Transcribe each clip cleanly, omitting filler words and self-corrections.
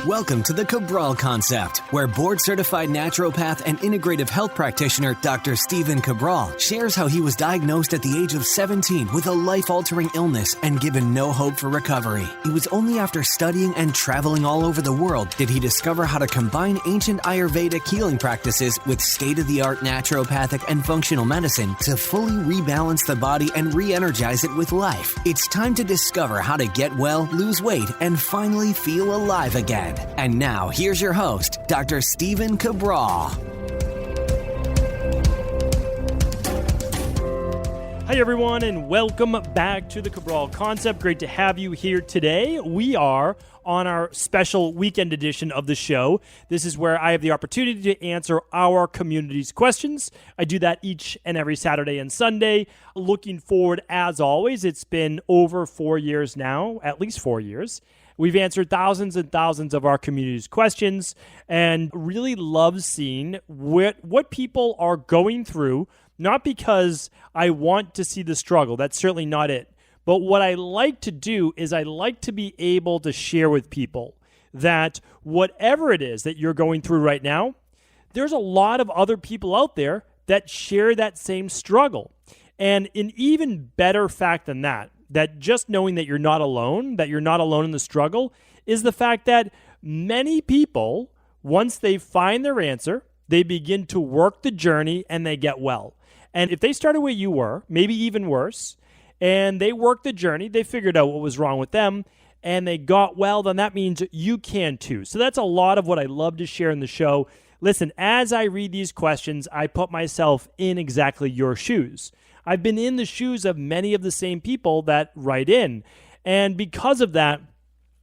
Welcome to the Cabral Concept, where board-certified naturopath and integrative health practitioner Dr. Cabral shares how he was diagnosed at the age of 17 with a life-altering illness and given no hope for recovery. It was only after studying and traveling all over the world did he discover how to combine ancient Ayurvedic healing practices with state-of-the-art naturopathic and functional medicine to fully rebalance the body and re-energize it with life. It's time to discover how to get well, lose weight, and finally feel alive again. And now, here's your host, Dr. Cabral. Hi, everyone, and welcome back to the Cabral Concept. Great to have you here today. We are on our special weekend edition of the show. This is where I have the opportunity to answer our community's questions. I do that each and every Saturday and Sunday. Looking forward, as always, it's been over 4 years now, at least 4 years. We've answered thousands and thousands of our community's questions and really love seeing what people are going through, not because I want to see the struggle. That's certainly not it. But what I like to do is I like to be able to share with people that whatever it is that you're going through right now, there's a lot of other people out there that share that same struggle. And an even better fact than that just knowing that you're not alone in the struggle, is the fact that many people, once they find their answer, they begin to work the journey and they get well. And if they started where you were, maybe even worse, and they worked the journey, they figured out what was wrong with them, and they got well, then that means you can too. So that's a lot of what I love to share in the show. Listen, as I read these questions, I put myself in exactly your shoes. I've been in the shoes of many of the same people that write in. And because of that,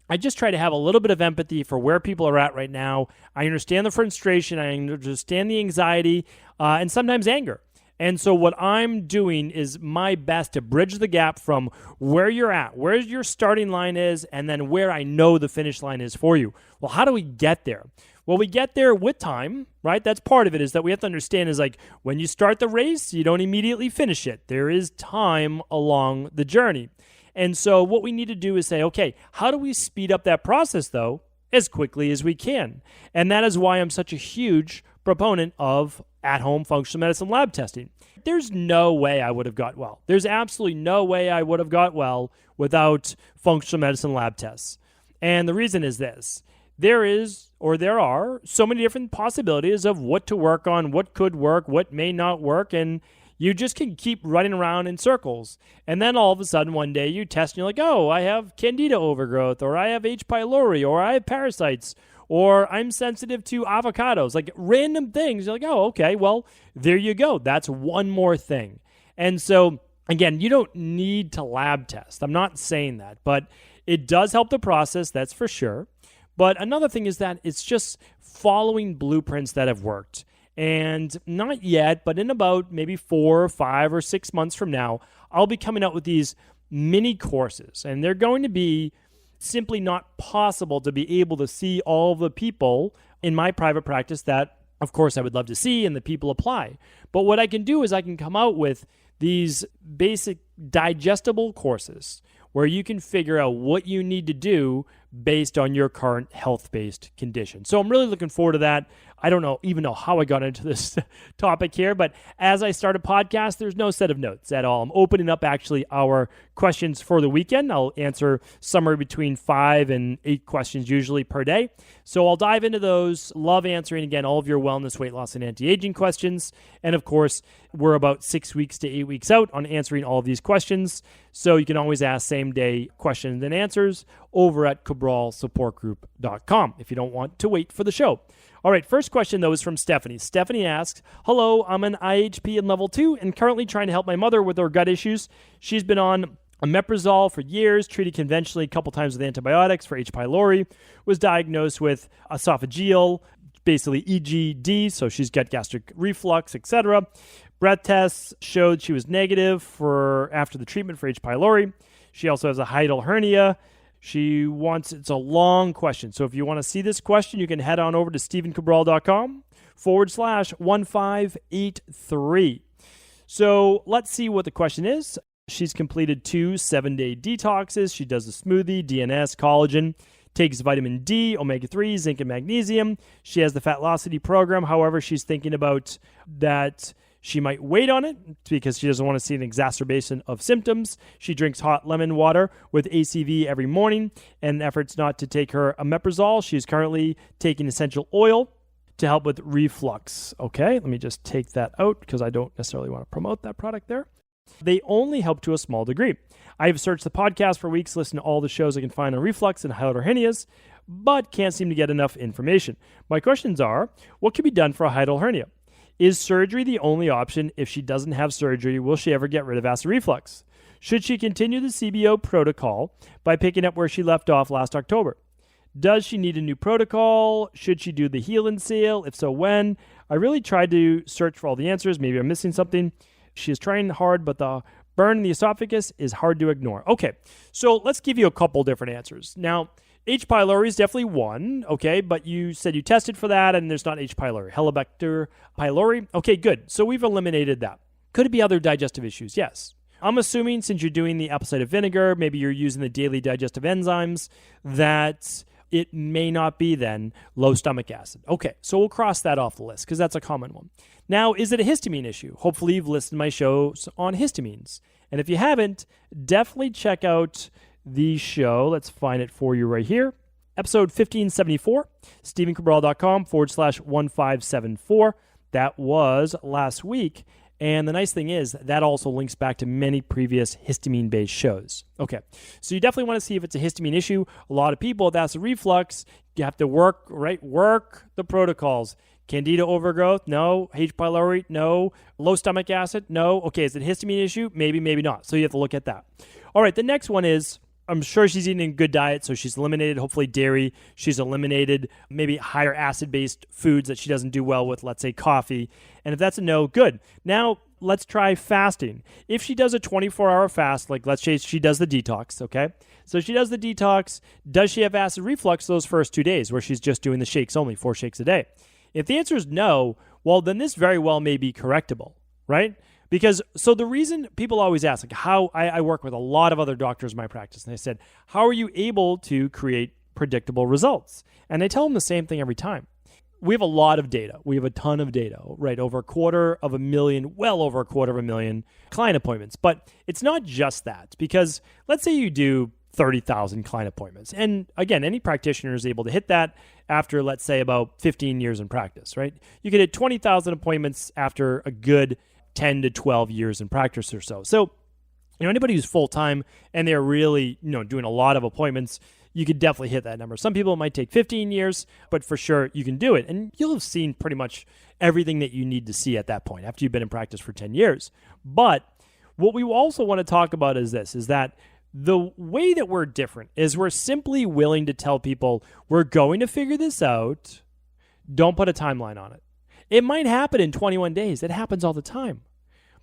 I just try to have a little bit of empathy for where people are at right now. I understand the frustration. I understand the anxiety and sometimes anger. And so what I'm doing is my best to bridge the gap from where you're at, where your starting line is, and then where I know the finish line is for you. Well, how do we get there? Well, we get there with time, right? That's part of it, is that we have to understand is like when you start the race, you don't immediately finish it. There is time along the journey. And so what we need to do is say, okay, how do we speed up that process, though, as quickly as we can? And that is why I'm such a huge proponent of at-home functional medicine lab testing. There's no way I would have got well. There's absolutely no way I would have got well without functional medicine lab tests. And the reason is this. There are so many different possibilities of what to work on, what could work, what may not work, and you just can keep running around in circles. And then all of a sudden one day you test and you're like, oh, I have candida overgrowth, or I have H. pylori, or I have parasites, or I'm sensitive to avocados, like random things. You're like, oh, okay, well, there you go. That's one more thing. And so, again, you don't need to lab test. I'm not saying that, but it does help the process, that's for sure. But another thing is that it's just following blueprints that have worked. And not yet, but in about maybe 4 or 5 or 6 months from now, I'll be coming out with these mini courses. And they're going to be simply not possible to be able to see all the people in my private practice that, of course, I would love to see and the people apply. But what I can do is I can come out with these basic digestible courses where you can figure out what you need to do based on your current health-based condition. So I'm really looking forward to that. I don't even know how I got into this topic here, but as I start a podcast, there's no set of notes at all. I'm opening up actually our questions for the weekend. I'll answer somewhere between 5 and 8 questions usually per day. So I'll dive into those. Love answering, again, all of your wellness, weight loss, and anti-aging questions. And of course, we're about 6 weeks to 8 weeks out on answering all of these questions. So you can always ask same-day questions and answers over at cabralsupportgroup.com if you don't want to wait for the show. All right, first question, though, is from Stephanie. Stephanie asks, hello, I'm an IHP in level 2 and currently trying to help my mother with her gut issues. She's been on Omeprazole for years, treated conventionally a couple times with antibiotics for H. pylori, was diagnosed with esophageal, basically EGD, so she's got gastric reflux, etc. Breath tests showed she was negative after the treatment for H. pylori. She also has a hiatal hernia. It's a long question. So if you want to see this question, you can head on over to stephencabral.com/1583. So let's see what the question is. She's completed 2 7-day detoxes. She does a smoothie, DNS, collagen, takes vitamin D, omega-3, zinc, and magnesium. She has the fatlossity program. However, she's thinking about that she might wait on it because she doesn't want to see an exacerbation of symptoms. She drinks hot lemon water with ACV every morning. And efforts not to take her Omeprazole. She's currently taking essential oil to help with reflux. Okay, let me just take that out because I don't necessarily want to promote that product there. They only help to a small degree. I have searched the podcast for weeks, listened to all the shows I can find on reflux and hiatal hernias, but can't seem to get enough information. My questions are, what can be done for a hiatal hernia? Is surgery the only option? If she doesn't have surgery, will she ever get rid of acid reflux? Should she continue the CBO protocol by picking up where she left off last October? Does she need a new protocol? Should she do the heal and seal? If so, when? I really tried to search for all the answers. Maybe I'm missing something. She is trying hard, but the burn in the esophagus is hard to ignore. Okay, so let's give you a couple different answers. Now, H. pylori is definitely one, okay, but you said you tested for that and there's not H. pylori. Helicobacter pylori? Okay, good. So we've eliminated that. Could it be other digestive issues? Yes. I'm assuming since you're doing the apple cider vinegar, maybe you're using the daily digestive enzymes, that it may not be then low stomach acid. Okay, so we'll cross that off the list because that's a common one. Now, is it a histamine issue? Hopefully you've listened to my shows on histamines. And if you haven't, definitely check out the show. Let's find it for you right here. Episode 1574, stevencabral.com/1574. That was last week. And the nice thing is that also links back to many previous histamine-based shows. Okay, so you definitely want to see if it's a histamine issue. A lot of people with acid reflux, you have to work the protocols. Candida overgrowth? No. H. pylori? No. Low stomach acid? No. Okay, is it a histamine issue? Maybe, maybe not. So you have to look at that. All right, the next one is, I'm sure she's eating a good diet, so she's eliminated, hopefully, dairy. She's eliminated maybe higher acid-based foods that she doesn't do well with, let's say coffee. And if that's a no, good. Now, let's try fasting. If she does a 24-hour fast, like let's say she does the detox, okay? So she does the detox. Does she have acid reflux those first 2 days where she's just doing the shakes only, 4 shakes a day? If the answer is no, well, then this very well may be correctable, right? Because, so the reason people always ask, like how I work with a lot of other doctors in my practice, and they said, how are you able to create predictable results? And I tell them the same thing every time. We have a lot of data. We have a ton of data, right? Over 250,000, well over 250,000 client appointments. But it's not just that, because let's say you do 30,000 client appointments. And again, any practitioner is able to hit that after, let's say, about 15 years in practice, right? You could hit 20,000 appointments after a good 10 to 12 years in practice or so. So, anybody who's full-time and they're really, doing a lot of appointments, you could definitely hit that number. Some people, it might take 15 years, but for sure you can do it. And you'll have seen pretty much everything that you need to see at that point after you've been in practice for 10 years. But what we also want to talk about is this, is that the way that we're different is we're simply willing to tell people we're going to figure this out. Don't put a timeline on it. It might happen in 21 days. It happens all the time.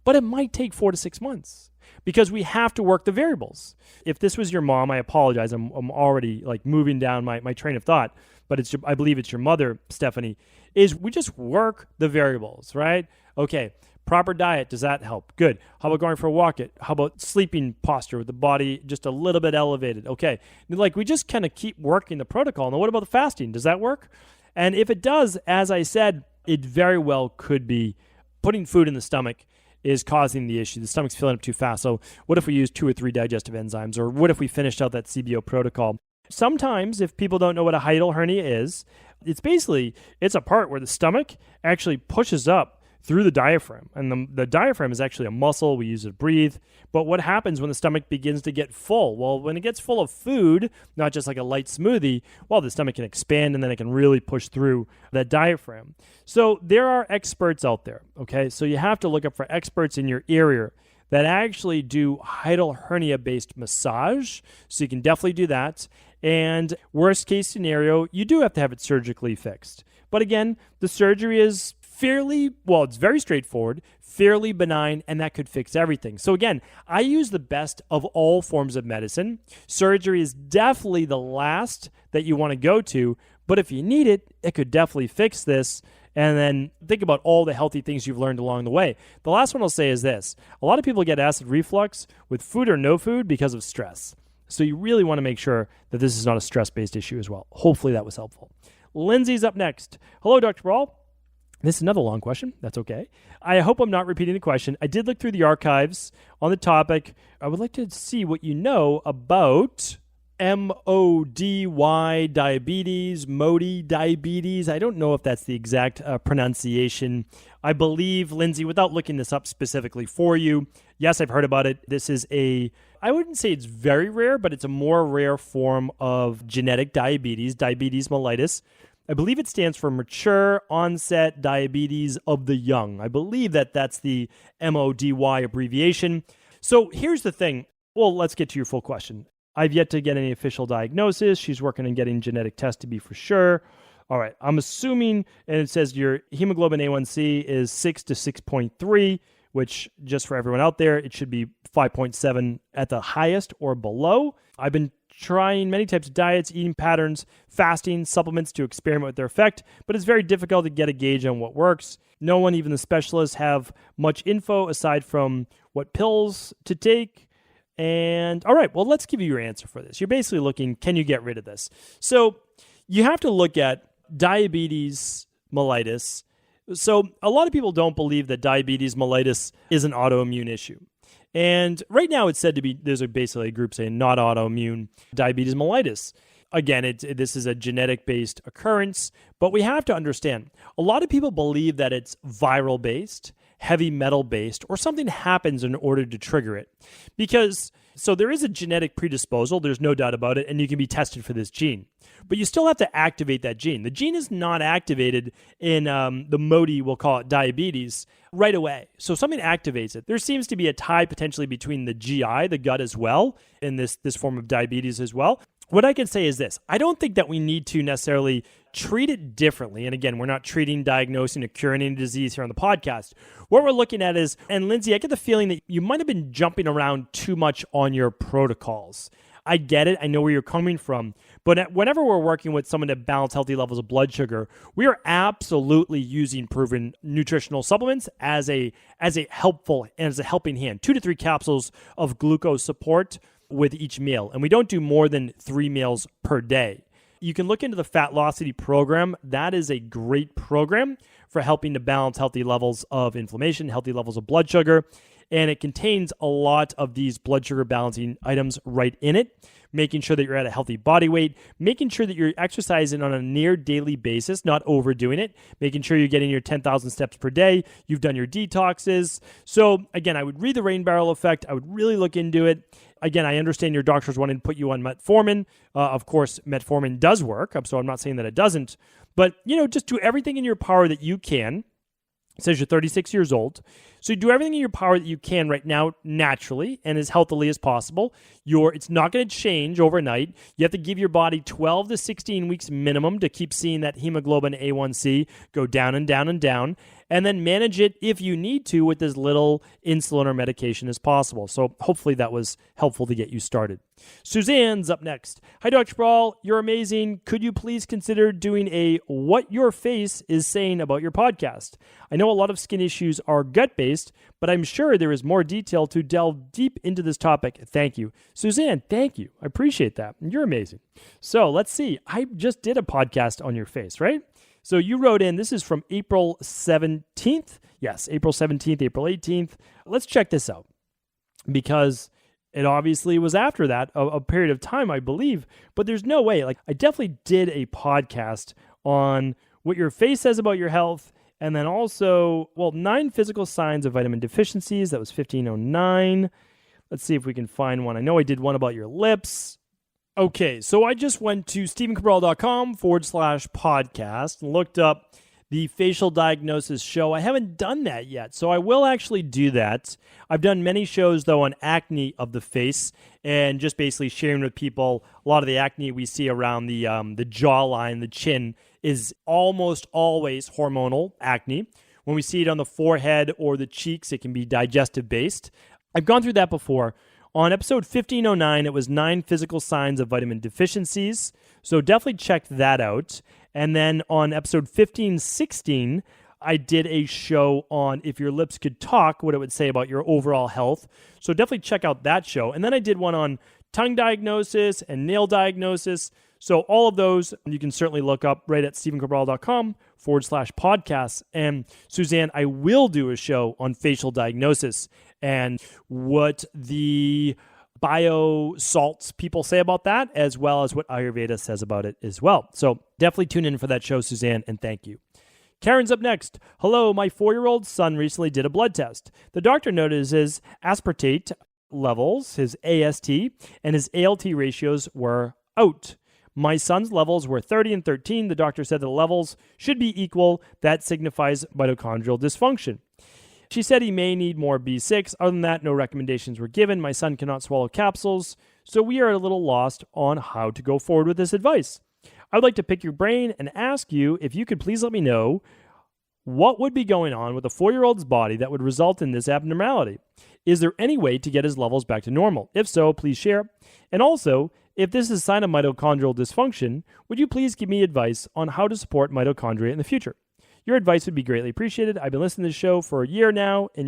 But it might take 4 to 6 months because we have to work the variables. If this was your mom, I apologize. I'm already moving down my train of thought, but I believe it's your mother, Stephanie, is we just work the variables, right? Okay, proper diet, does that help? Good. How about going for a walk? How about sleeping posture with the body just a little bit elevated? Okay, we just kind of keep working the protocol. Now, what about the fasting? Does that work? And if it does, as I said, it very well could be putting food in the stomach is causing the issue. The stomach's filling up too fast. So what if we use 2 or 3 digestive enzymes? Or what if we finished out that CBO protocol? Sometimes, if people don't know what a hiatal hernia is, it's a part where the stomach actually pushes up through the diaphragm. And the diaphragm is actually a muscle. We use it to breathe. But what happens when the stomach begins to get full? Well, when it gets full of food, not just like a light smoothie, well, the stomach can expand and then it can really push through that diaphragm. So there are experts out there, okay? So you have to look up for experts in your area that actually do hiatal hernia-based massage. So you can definitely do that. And worst case scenario, you do have to have it surgically fixed. But again, the surgery is it's very straightforward, fairly benign, and that could fix everything. So again, I use the best of all forms of medicine. Surgery is definitely the last that you want to go to, but if you need it, it could definitely fix this. And then think about all the healthy things you've learned along the way. The last one I'll say is this. A lot of people get acid reflux with food or no food because of stress. So you really want to make sure that this is not a stress-based issue as well. Hopefully that was helpful. Lindsay's up next. Hello, Dr. Cabral. This is another long question. That's okay. I hope I'm not repeating the question. I did look through the archives on the topic. I would like to see what you know about MODY diabetes, MODY diabetes. I don't know if that's the exact pronunciation. I believe, Lindsay, without looking this up specifically for you, yes, I've heard about it. This is I wouldn't say it's very rare, but it's a more rare form of genetic diabetes mellitus. I believe it stands for mature onset diabetes of the young. I believe that's the MODY abbreviation. So here's the thing. Well, let's get to your full question. I've yet to get any official diagnosis. She's working on getting genetic tests to be for sure. All right. I'm assuming, and it says your hemoglobin A1C is 6 to 6.3, which just for everyone out there, it should be 5.7 at the highest or below. I've been trying many types of diets, eating patterns, fasting, supplements to experiment with their effect, but it's very difficult to get a gauge on what works. No one, even the specialists, have much info aside from what pills to take. And all right, well, let's give you your answer for this. You're basically looking, can you get rid of this? So you have to look at diabetes mellitus. So a lot of people don't believe that diabetes mellitus is an autoimmune issue. And right now it's said to be, there's basically a group saying not autoimmune diabetes mellitus. Again, this is a genetic-based occurrence, but we have to understand, a lot of people believe that it's viral-based, heavy metal-based, or something happens in order to trigger it. So there is a genetic predisposal, there's no doubt about it, and you can be tested for this gene. But you still have to activate that gene. The gene is not activated in the MODY, we'll call it diabetes, right away. So something activates it. There seems to be a tie potentially between the GI, the gut as well, in this form of diabetes as well. What I can say is this. I don't think that we need to necessarily treat it differently. And again, we're not treating, diagnosing, or curing any disease here on the podcast. What we're looking at is, and Lindsay, I get the feeling that you might have been jumping around too much on your protocols. I get it. I know where you're coming from. But whenever we're working with someone to balance healthy levels of blood sugar, we are absolutely using proven nutritional supplements as a helpful and as a helping hand. 2 to 3 capsules of glucose support with each meal. And we don't do more than 3 meals per day. You can look into the fatlossity program. That is a great program for helping to balance healthy levels of inflammation, healthy levels of blood sugar. And it contains a lot of these blood sugar balancing items right in it, making sure that you're at a healthy body weight, making sure that you're exercising on a near daily basis, not overdoing it, making sure you're getting your 10,000 steps per day, you've done your detoxes. So again, I would read the rain barrel effect. I would really look into it. Again, I understand your doctors wanting to put you on metformin. Of course, metformin does work, so I'm not saying that it doesn't. But, just do everything in your power that you can. It says you're 36 years old. So you do everything in your power that you can right now naturally and as healthily as possible. It's not going to change overnight. You have to give your body 12 to 16 weeks minimum to keep seeing that hemoglobin A1C go down and down and down. And then manage it if you need to with as little insulin or medication as possible. So hopefully that was helpful to get you started. Suzanne's up next. Hi, Dr. Cabral. You're amazing. Could you please consider doing a what your face is saying about your podcast? I know a lot of skin issues are gut-based, but I'm sure there is more detail to delve deep into this topic. Thank you. Suzanne, thank you. I appreciate that. You're amazing. So let's see. I just did a podcast on your face, right? So you wrote in, this is from April 17th. Yes, April 17th, April 18th. Let's check this out because it obviously was after that, a period of time, I believe. But there's no way. I definitely did a podcast on what your face says about your health. And then also, 9 physical signs of vitamin deficiencies. That was 1509. Let's see if we can find one. I know I did one about your lips. Okay, so I just went to stephencabral.com/podcast and looked up the facial diagnosis show. I haven't done that yet, so I will actually do that. I've done many shows, though, on acne of the face and just basically sharing with people a lot of the acne we see around the jawline, the chin, is almost always hormonal acne. When we see it on the forehead or the cheeks, it can be digestive-based. I've gone through that before. On episode 1509, it was 9 physical signs of vitamin deficiencies. So definitely check that out. And then on episode 1516, I did a show on if your lips could talk, what it would say about your overall health. So definitely check out that show. And then I did one on tongue diagnosis and nail diagnosis. So all of those you can certainly look up right at stevencabral.com/podcasts. And Suzanne, I will do a show on facial diagnosis and what the bio-salts people say about that, as well as what Ayurveda says about it as well. So definitely tune in for that show, Suzanne, and thank you. Karen's up next. Hello, my 4-year-old son recently did a blood test. The doctor noticed his aspartate levels, his AST, and his ALT ratios were out. My son's levels were 30 and 13. The doctor said the levels should be equal. That signifies mitochondrial dysfunction. She said he may need more B6. Other than that, no recommendations were given. My son cannot swallow capsules, so we are a little lost on how to go forward with this advice. I would like to pick your brain and ask you if you could please let me know what would be going on with a 4-year-old's body that would result in this abnormality. Is there any way to get his levels back to normal? If so, please share. And also, if this is a sign of mitochondrial dysfunction, would you please give me advice on how to support mitochondria in the future? Your advice would be greatly appreciated. I've been listening to this show for a year now, and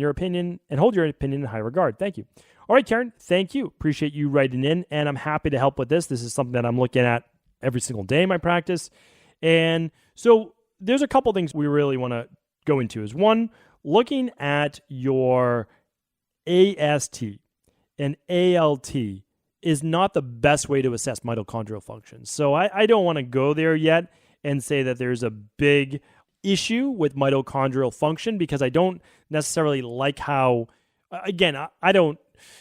hold your opinion in high regard. Thank you. All right, Karen, thank you. Appreciate you writing in, and I'm happy to help with this. This is something that I'm looking at every single day in my practice. And so there's a couple things we really want to go into. Is one, looking at your AST and ALT is not the best way to assess mitochondrial function. So I don't want to go there yet and say that there's a big issue with mitochondrial function, because I don't necessarily like how, again, I don't.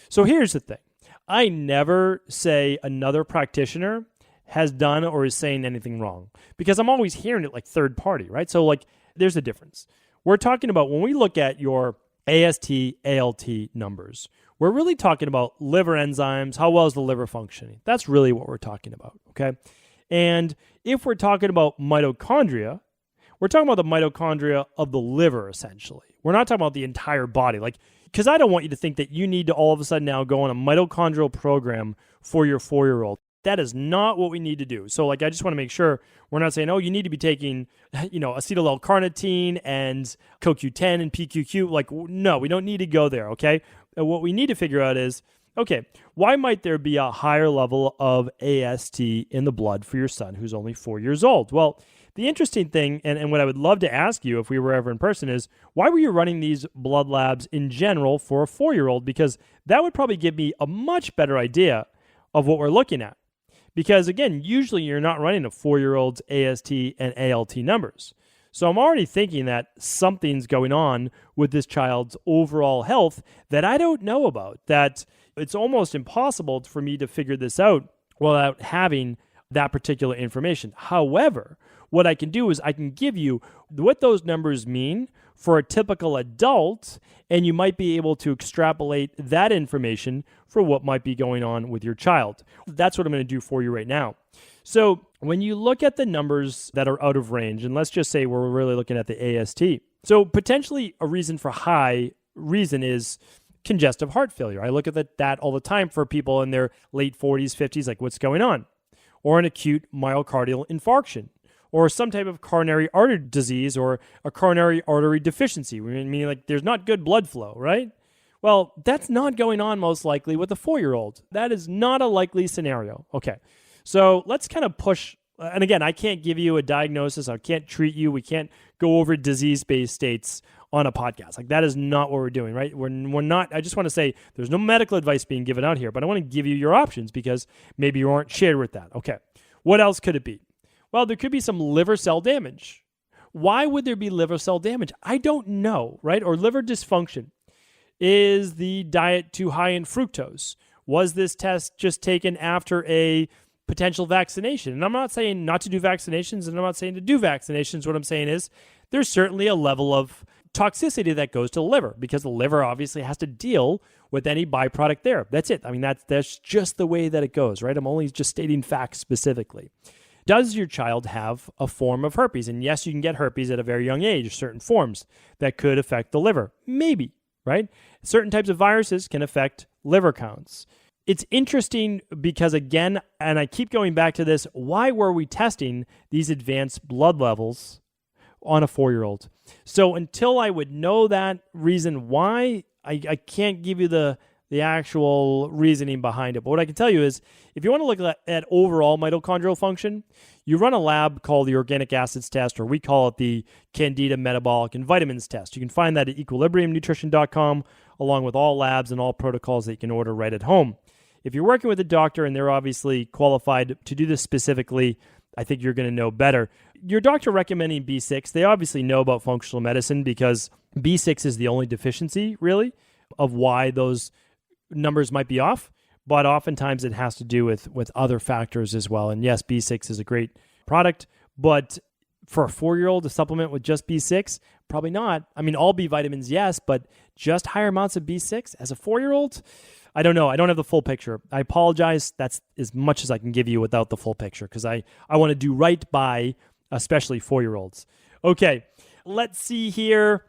So here's the thing. I never say another practitioner has done or is saying anything wrong, because I'm always hearing it like third party, right? So like there's a difference. We're talking about when we look at your AST, ALT numbers, we're really talking about liver enzymes. How well is the liver functioning? That's really what we're talking about, okay? And if we're talking about mitochondria, we're talking about the mitochondria of the liver, essentially. We're not talking about the entire body. Like, because I don't want you to think that you need to all of a sudden now go on a mitochondrial program for your 4-year-old. That is not what we need to do. So, like, I just want to make sure we're not saying, oh, you need to be taking, acetyl L-carnitine and CoQ10 and PQQ. Like, no, we don't need to go there, okay? And what we need to figure out is, okay, why might there be a higher level of AST in the blood for your son who's only 4 years old? Well, the interesting thing, and what I would love to ask you if we were ever in person, is why were you running these blood labs in general for a 4-year-old? Because that would probably give me a much better idea of what we're looking at. Because again, usually you're not running a 4-year-old's AST and ALT numbers. So I'm already thinking that something's going on with this child's overall health that I don't know about, that it's almost impossible for me to figure this out without having that particular information. However, what I can do is I can give you what those numbers mean for a typical adult, and you might be able to extrapolate that information for what might be going on with your child. That's what I'm going to do for you right now. So when you look at the numbers that are out of range, and let's just say we're really looking at the AST. So potentially a reason for high reason is congestive heart failure. I look at that all the time for people in their late 40s, 50s, like what's going on? Or an acute myocardial infarction, or some type of coronary artery disease, or a coronary artery deficiency, meaning like there's not good blood flow, right? Well, that's not going on most likely with a 4-year-old. That is not a likely scenario. Okay, so let's kind of push, and again, I can't give you a diagnosis, I can't treat you, we can't go over disease-based states on a podcast. Like that is not what we're doing, right? We're not, I just want to say there's no medical advice being given out here, but I want to give you your options because maybe you aren't shared with that. Okay, what else could it be? Well, there could be some liver cell damage. Why would there be liver cell damage? I don't know, right? Or liver dysfunction. Is the diet too high in fructose? Was this test just taken after a potential vaccination? And I'm not saying not to do vaccinations, and I'm not saying to do vaccinations. What I'm saying is there's certainly a level of toxicity that goes to the liver, because the liver obviously has to deal with any byproduct there. That's it. I mean, that's just the way that it goes, right? I'm only just stating facts specifically. Does your child have a form of herpes? And yes, you can get herpes at a very young age, certain forms that could affect the liver. Maybe, right? Certain types of viruses can affect liver counts. It's interesting because, again, and I keep going back to this, why were we testing these advanced blood levels on a 4-year-old? So until I would know that reason why, I can't give you the the actual reasoning behind it. But what I can tell you is, if you want to look at overall mitochondrial function, you run a lab called the organic acids test, or we call it the Candida metabolic and vitamins test. You can find that at equilibriumnutrition.com, along with all labs and all protocols that you can order right at home. If you're working with a doctor and they're obviously qualified to do this specifically, I think you're going to know better. Your doctor recommending B6, they obviously know about functional medicine, because B6 is the only deficiency, really, of why those numbers might be off. But oftentimes it has to do with other factors as well. And yes, B6 is a great product, but for a 4-year-old to supplement with just B6, probably not. I mean, all B vitamins, yes, but just higher amounts of B6 as a 4-year-old? I don't know. I don't have the full picture. I apologize. That's as much as I can give you without the full picture, because I want to do right by especially 4-year-olds. Okay, let's see here.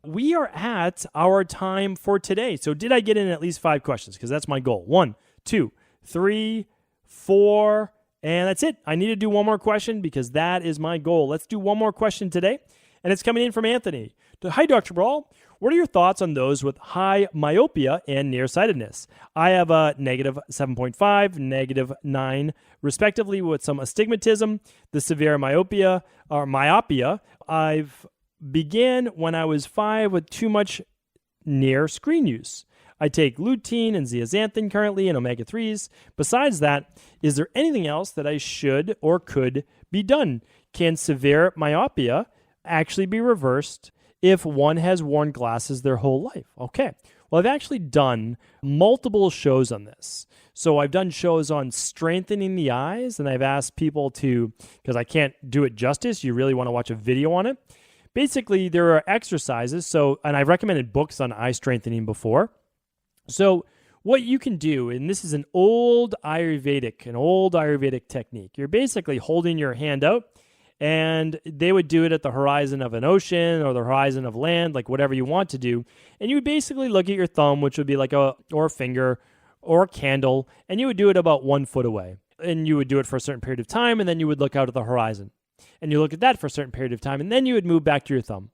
We are at our time for today. So did I get in at least 5 questions? Because that's my goal. 1, 2, 3, 4, and that's it. I need to do one more question because that is my goal. Let's do one more question today. And it's coming in from Anthony. Hi, Dr. Cabral. What are your thoughts on those with high myopia and nearsightedness? I have a negative 7.5, negative 9, respectively, with some astigmatism. The severe myopia I've began when I was 5 with too much near screen use. I take lutein and zeaxanthin currently and omega-3s. Besides that, is there anything else that I should or could be done? Can severe myopia actually be reversed if one has worn glasses their whole life? Okay. Well, I've actually done multiple shows on this. So I've done shows on strengthening the eyes, and I've asked people to, because I can't do it justice, you really want to watch a video on it. Basically, there are exercises, and I've recommended books on eye strengthening before. So what you can do, and this is an old Ayurvedic technique. You're basically holding your hand out, and they would do it at the horizon of an ocean or the horizon of land, like whatever you want to do. And you would basically look at your thumb, which would be like a finger or a candle, and you would do it about 1 foot away. And you would do it for a certain period of time, and then you would look out at the horizon. And you look at that for a certain period of time, and then you would move back to your thumb.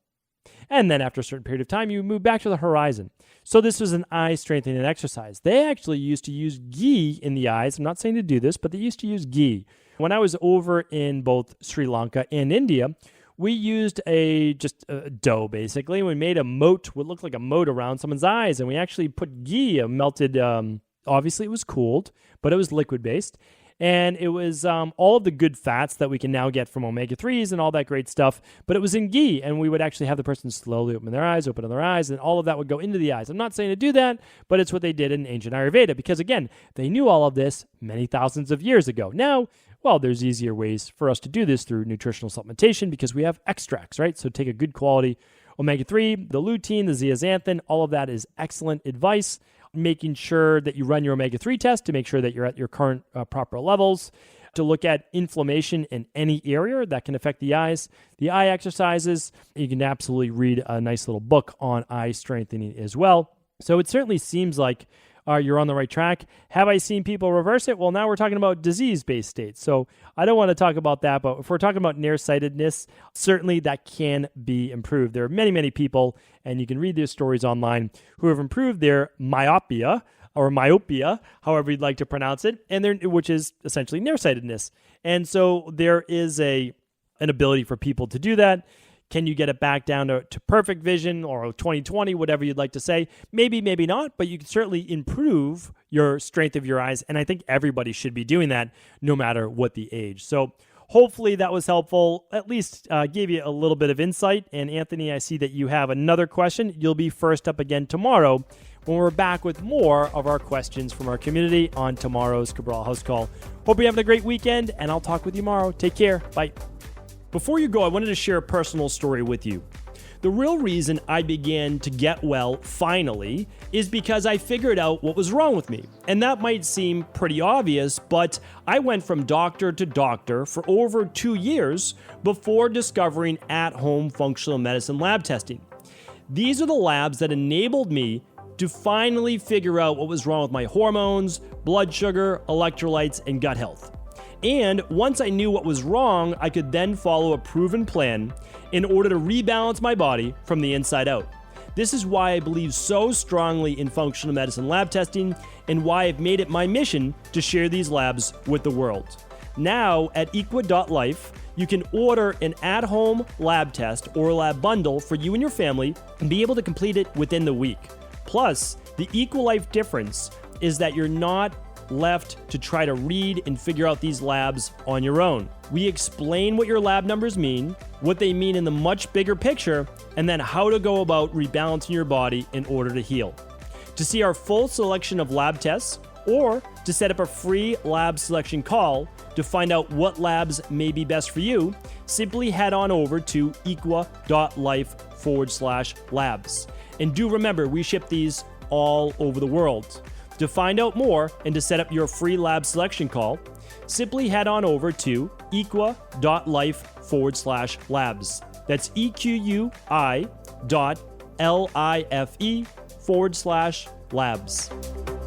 And then after a certain period of time, you move back to the horizon. So this was an eye strengthening exercise. They actually used to use ghee in the eyes. I'm not saying to do this, but they used to use ghee. When I was over in both Sri Lanka and India, we used just a dough, basically. We made a moat, what looked like a moat around someone's eyes, and we actually put ghee, melted, obviously it was cooled, but it was liquid-based. And it was all of the good fats that we can now get from omega-3s and all that great stuff, but it was in ghee, and we would actually have the person slowly open their eyes, and all of that would go into the eyes. I'm not saying to do that, but it's what they did in ancient Ayurveda, because again, they knew all of this many thousands of years ago. Now, well, there's easier ways for us to do this through nutritional supplementation because we have extracts, right? So take a good quality omega-3, the lutein, the zeaxanthin, all of that is excellent advice. Making sure that you run your omega-3 test to make sure that you're at your current proper levels, to look at inflammation in any area that can affect the eyes. The eye exercises, you can absolutely read a nice little book on eye strengthening as well. So it certainly seems like you're on the right track. Have I seen people reverse it? Well, now we're talking about disease-based states. So I don't want to talk about that, but if we're talking about nearsightedness, certainly that can be improved. There are many, many people, and you can read their stories online, who have improved their myopia, however you'd like to pronounce it, which is essentially nearsightedness. And so there is an ability for people to do that. Can you get it back down to perfect vision or 20/20, whatever you'd like to say? Maybe, maybe not, but you can certainly improve your strength of your eyes, and I think everybody should be doing that no matter what the age. So hopefully that was helpful, at least gave you a little bit of insight. And Anthony, I see that you have another question. You'll be first up again tomorrow when we're back with more of our questions from our community on tomorrow's Cabral House Call. Hope you're having a great weekend, and I'll talk with you tomorrow. Take care. Bye. Before you go, I wanted to share a personal story with you. The real reason I began to get well finally is because I figured out what was wrong with me. And that might seem pretty obvious, but I went from doctor to doctor for over 2 years before discovering at-home functional medicine lab testing. These are the labs that enabled me to finally figure out what was wrong with my hormones, blood sugar, electrolytes, and gut health. And once I knew what was wrong, I could then follow a proven plan in order to rebalance my body from the inside out. This is why I believe so strongly in functional medicine lab testing and why I've made it my mission to share these labs with the world. Now at equa.life, you can order an at-home lab test or lab bundle for you and your family and be able to complete it within the week. Plus, the EquaLife difference is that you're not left to try to read and figure out these labs on your own. We explain what your lab numbers mean, what they mean in the much bigger picture, and then how to go about rebalancing your body in order to heal. To see our full selection of lab tests or to set up a free lab selection call to find out what labs may be best for you, simply head on over to equa.life/labs. And do remember, we ship these all over the world. To find out more and to set up your free lab selection call, simply head on over to equa.life/labs. That's EQUI.LIFE/labs.